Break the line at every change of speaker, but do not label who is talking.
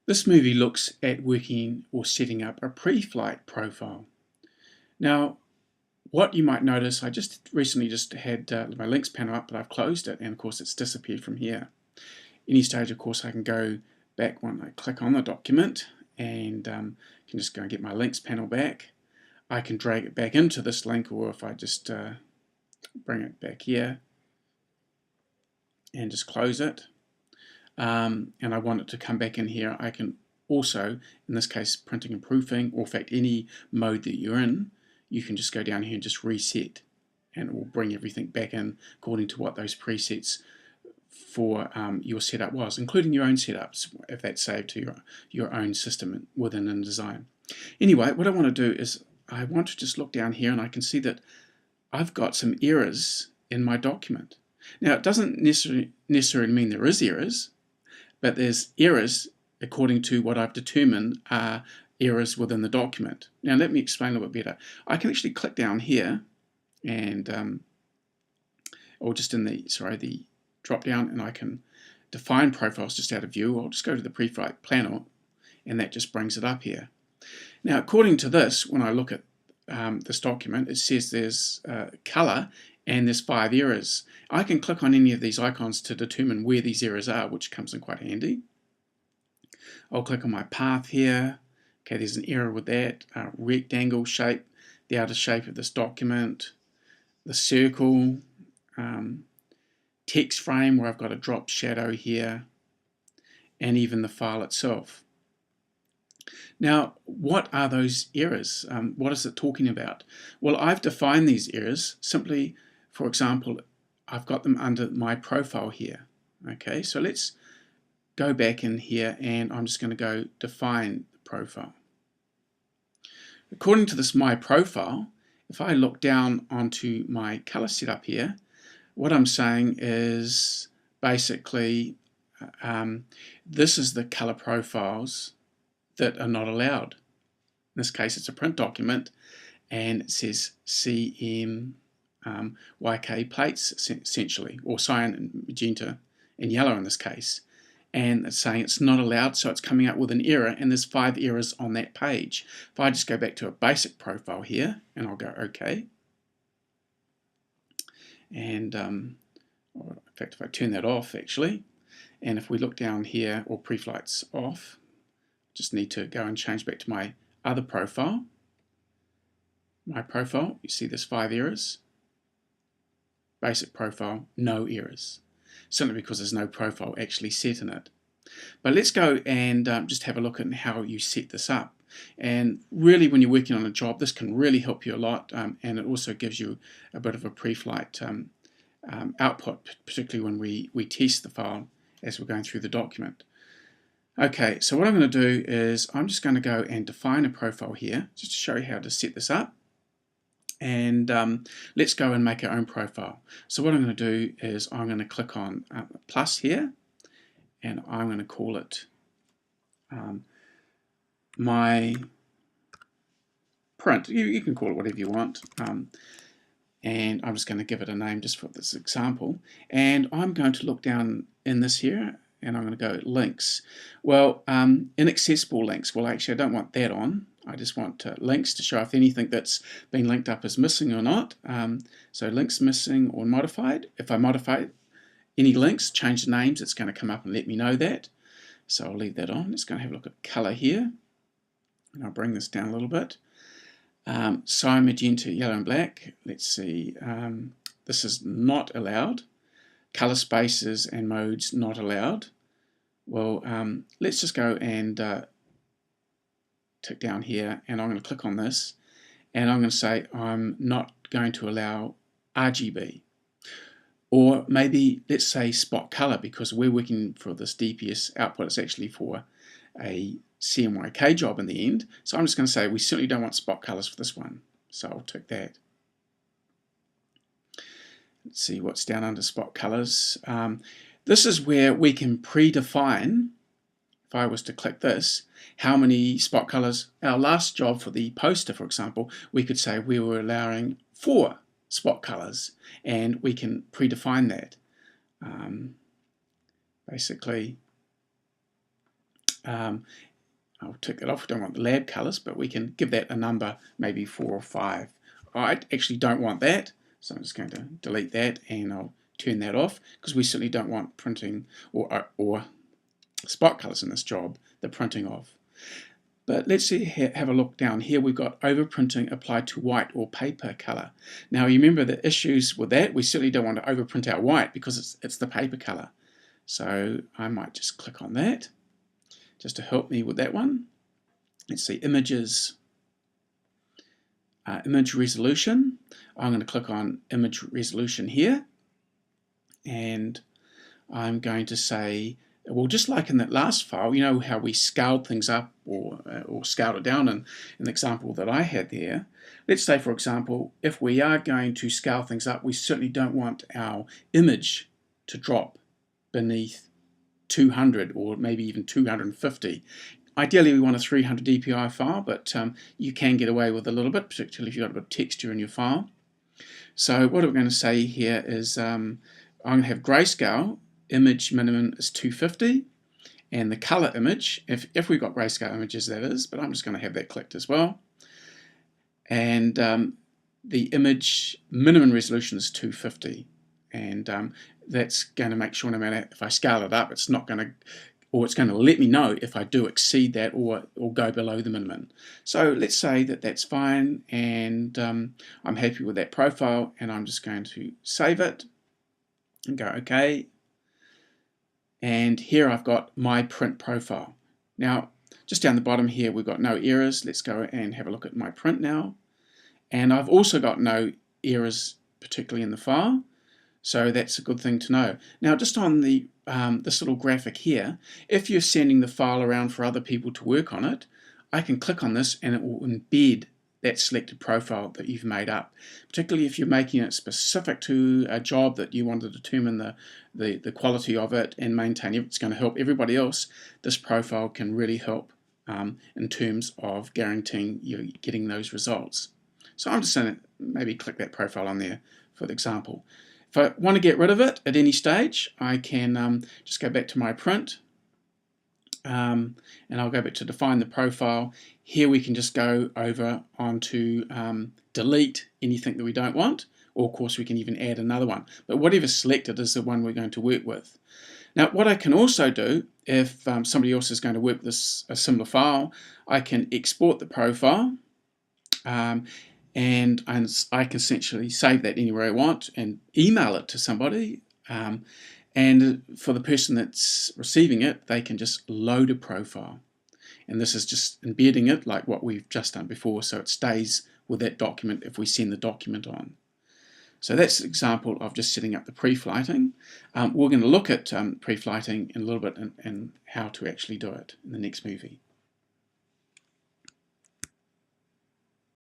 This movie looks at working or setting up a pre-flight profile. Now, what you might notice, I just recently had my links panel up, but I've closed it, and of course it's disappeared from here. Any stage, of course, I can go back when I click on the document, and can just go and get my links panel back. I can drag it back into this link, or if I just bring it back here and just close it, and I want it to come back in here, I can also, in this case, printing and proofing, or in fact any mode that you're in, you can just go down here and just reset, and it will bring everything back in according to what those presets for your setup was, including your own setups, if that's saved to your own system within InDesign. Anyway, what I want to do is I want to just look down here, and I can see that I've got some errors in my document. Now, it doesn't necessarily mean there is errors, but there's errors according to what I've determined are errors within the document. Now, let me explain a little bit better. I can actually click down here, and or just in the drop down, and I can define profiles just out of view. I'll just go to the pre-flight panel, and that just brings it up here. Now, according to this, when I look at this document, it says there's color and there's 5 errors. I can click on any of these icons to determine where these errors are, which comes in quite handy. I'll click on my path here. Okay, there's an error with that. Rectangle shape, the outer shape of this document, the circle, text frame where I've got a drop shadow here, and even the file itself. Now, what are those errors? What is it talking about? Well, I've defined these errors simply, for example, I've got them under my profile here. Okay, so let's go back in here, and I'm just going to go define the profile. According to this my profile, if I look down onto my color setup here, what I'm saying is basically this is the color profiles that are not allowed. In this case, it's a print document, and it says CMYK plates, essentially, or cyan and magenta and yellow in this case. And it's saying it's not allowed, so it's coming up with an error, and there's 5 errors on that page. If I just go back to a basic profile here, and I'll go OK, and in fact, if I turn that off actually, and if we look down here, or pre-flight's off, just need to go and change back to my other profile. My profile, you see there's 5 errors. Basic profile, no errors. Simply because there's no profile actually set in it. But let's go and just have a look at how you set this up. And really, when you're working on a job, this can really help you a lot, and it also gives you a bit of a pre-flight output, particularly when we test the file as we're going through the document. Okay, so what I'm going to do is I'm just going to go and define a profile here, just to show you how to set this up. And let's go and make our own profile. So what I'm going to do is I'm going to click on plus here, and I'm going to call it my print. You can call it whatever you want. And I'm just going to give it a name just for this example. And I'm going to look down in this here, and I'm going to go links. Well, inaccessible links. Well, actually, I don't want that on. I just want links to show if anything that's been linked up is missing or not. So links missing or modified. If I modify any links, change the names, it's going to come up and let me know that. So I'll leave that on. Let's go and have a look at color here. And I'll bring this down a little bit. Cyan, magenta, yellow and black. Let's see. This is not allowed. Color spaces and modes not allowed. Well, let's just go and tick down here, and I'm going to click on this, and I'm going to say I'm not going to allow RGB, or maybe let's say spot color, because we're working for this DPS output. It's actually for a CMYK job in the end, so I'm just going to say we certainly don't want spot colors for this one, so I'll tick that. Let's see what's down under spot colors. This is where we can predefine, if I was to click this, how many spot colors. Our last job for the poster, for example, we could say we were allowing 4 spot colors, and we can predefine that. Basically, I'll tick that off. We don't want the lab colors, but we can give that a number, maybe 4 or 5. I actually don't want that, so I'm just going to delete that and I'll turn that off, because we certainly don't want printing or spot colors in this job, the printing of. But let's see, have a look down here. We've got overprinting applied to white or paper color. Now you remember the issues with that. We certainly don't want to overprint our white because it's the paper color. So I might just click on that just to help me with that one. Let's see, images, image resolution. I'm going to click on image resolution here, and I'm going to say, well, just like in that last file, you know how we scaled things up or scaled it down in the example that I had there. Let's say, for example, if we are going to scale things up, we certainly don't want our image to drop beneath 200 or maybe even 250. Ideally, we want a 300 DPI file, but you can get away with a little bit, particularly if you've got a bit of texture in your file. So what we're going to say here is I'm going to have grayscale. Image minimum is 250, and the color image, if we've got grayscale images, that is, but I'm just going to have that clicked as well. And the image minimum resolution is 250, and that's going to make sure no matter if I scale it up, it's not going to, or it's going to let me know if I do exceed that or go below the minimum. So let's say that that's fine, and I'm happy with that profile, and I'm just going to save it and go OK. And here I've got my print profile. Now, just down the bottom here, we've got no errors. Let's go and have a look at my print now. And I've also got no errors, particularly in the file. So that's a good thing to know. Now, just on the this little graphic here, if you're sending the file around for other people to work on it, I can click on this and it will embed that selected profile that you've made up, particularly if you're making it specific to a job that you want to determine the quality of it and maintain it. It's going to help everybody else. This profile can really help in terms of guaranteeing you getting those results. So I'm just going to maybe click that profile on there for the example. If I want to get rid of it at any stage, I can just go back to my print, and I'll go back to define the profile. Here we can just go over onto delete anything that we don't want, or of course we can even add another one. But whatever's selected is the one we're going to work with. Now what I can also do, if somebody else is going to work with a similar file, I can export the profile, and I can essentially save that anywhere I want and email it to somebody. And for the person that's receiving it, they can just load a profile. And this is just embedding it like what we've just done before, so it stays with that document if we send the document on. So that's an example of just setting up the pre-flighting. We're going to look at pre-flighting in a little bit and how to actually do it in the next movie.